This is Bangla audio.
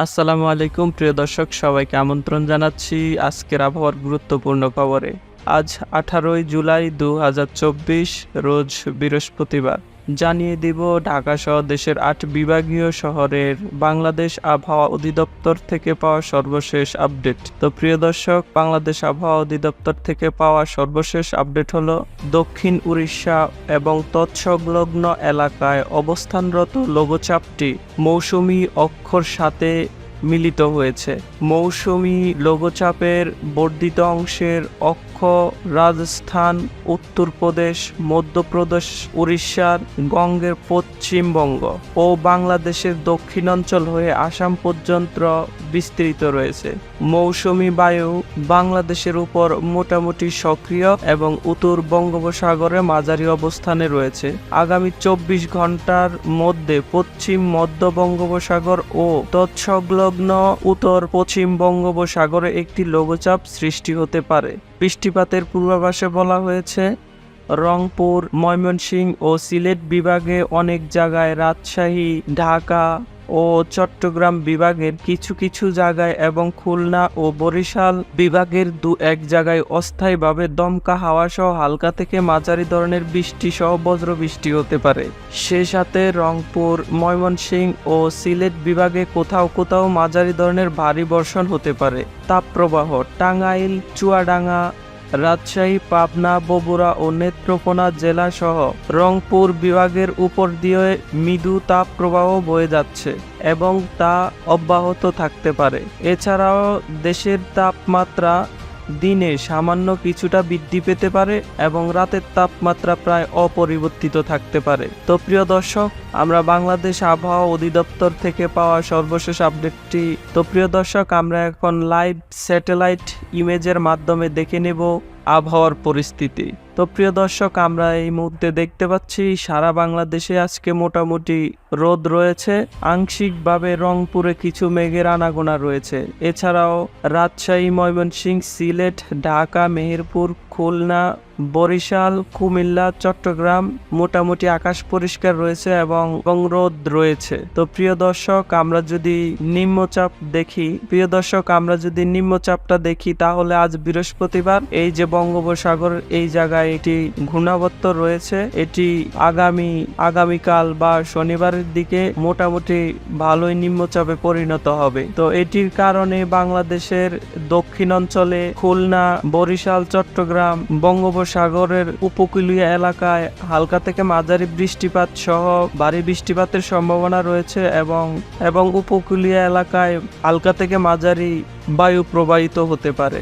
আসসালামু আলাইকুম প্রিয় দর্শক, সবাইকে আমন্ত্রণ জানাচ্ছি আজকের আবহাওয়ার গুরুত্বপূর্ণ খবরে। আজ 18ই জুলাই 2024 রোজ বৃহস্পতিবার। জানিয়ে দিব ঢাকা সহ দেশের 8 বিভাগীয় শহরের বাংলাদেশ আবহাওয়া অধিদপ্তর থেকে পাওয়া সর্বশেষ আপডেট। তো প্রিয় দর্শক, বাংলাদেশ আবহাওয়া অধিদপ্তর থেকে পাওয়া সর্বশেষ আপডেট হলো দক্ষিণ উড়িষ্যা এবং তৎসংলগ্ন এলাকায় অবস্থানরত লঘুচাপটি মৌসুমী অক্ষর সাথে মিলিত হয়েছে। মৌসুমী লঘুচাপের বর্ধিত অংশের অক্ষ রাজস্থান, উত্তরপ্রদেশ, মধ্যপ্রদেশ, উড়িষ্যার গঙ্গের পশ্চিমবঙ্গ ও বাংলাদেশের দক্ষিণাঞ্চল হয়ে আসাম পর্যন্ত বিস্তৃত রয়েছে। মৌসুমী বায়ু বাংলাদেশের উপর মোটামুটি সক্রিয় এবং উত্তর বঙ্গোপসাগরে মাঝারি অবস্থানে রয়েছে। আগামী 24 ঘন্টার মধ্যে পশ্চিম মধ্য বঙ্গোপসাগর ও তৎসংলগ্ন উত্তর পশ্চিম বঙ্গোপসাগরে একটি লঘুচাপ সৃষ্টি হতে পারে। বৃষ্টিপাতের পূর্বাভাসে বলা হয়েছে রংপুর, ময়মনসিংহ ও সিলেট বিভাগে অনেক জায়গায়, রাজশাহী, ঢাকা ও চট্টগ্রাম বিভাগের কিছু কিছু জায়গায় এবং খুলনা ও বরিশাল বিভাগের 2-1 জায়গায় অস্থায়ীভাবে দমকা হাওয়া সহ হালকা থেকে মাঝারি ধরনের বৃষ্টি সহ বজ্রবৃষ্টি হতে পারে। সে সাথে রংপুর, ময়মনসিংহ ও সিলেট বিভাগে কোথাও কোথাও মাঝারি ধরনের ভারী বর্ষণ হতে পারে। তাপপ্রবাহ টাঙ্গাইল, চুয়াডাঙ্গা, রাজশাহী, পাবনা, বগুড়া ও নেত্রকোনা জেলা সহ রংপুর বিভাগের উপর দিয়ে মৃদু তাপ প্রবাহ বয়ে যাচ্ছে এবং তা অব্যাহত থাকতে পারে। এছাড়াও দেশের তাপমাত্রা দিনে সামান্য কিছুটা বৃদ্ধি পেতে পারে এবং রাতের তাপমাত্রা প্রায় অপরিবর্তিত থাকতে পারে। তো প্রিয় দর্শক, আমরা বাংলাদেশ আবহাওয়া অধিদপ্তর থেকে পাওয়া সর্বশেষ আপডেটটি। তো প্রিয় দর্শক, আমরা এখন লাইভ স্যাটেলাইট ইমেজের মাধ্যমে দেখে নেব আবহাওয়ার পরিস্থিতি। তো প্রিয় দর্শক, আমরা এই মুহূর্তে দেখতে পাচ্ছি সারা বাংলাদেশে আজকে মোটামুটি রোদ রয়েছে। আংশিকভাবে রংপুরে কিছু মেঘের আনাগোনা রয়েছে। এছাড়াও রাজশাহী, ময়মনসিংহ, সিলেট, ঢাকা, মেহেরপুর, খুলনা, বরিশাল, কুমিল্লা, চট্টগ্রাম মোটামুটি আকাশ পরিষ্কার রয়েছে এবং রোদ রয়েছে। তো প্রিয় দর্শক, আমরা যদি নিম্নচাপটা দেখি তাহলে আজ বৃহস্পতিবার এই যে বঙ্গোপসাগর এই জায়গায় এটি ঘূর্ণাবর্ত রয়েছে। এটি আগামীকাল বা শনিবারের দিকে মোটামুটি ভালোই নিম্নচাপে পরিণত হবে। তো এটির কারণে বাংলাদেশের দক্ষিণাঞ্চলে খুলনা, বরিশাল, চট্টগ্রাম, বঙ্গোপসাগরের উপকূলীয় এলাকায় হালকা থেকে মাঝারি বৃষ্টিপাত সহ ভারী বৃষ্টিপাতের সম্ভাবনা রয়েছে এবং উপকূলীয় এলাকায় হালকা থেকে মাঝারি বায়ু প্রবাহিত হতে পারে।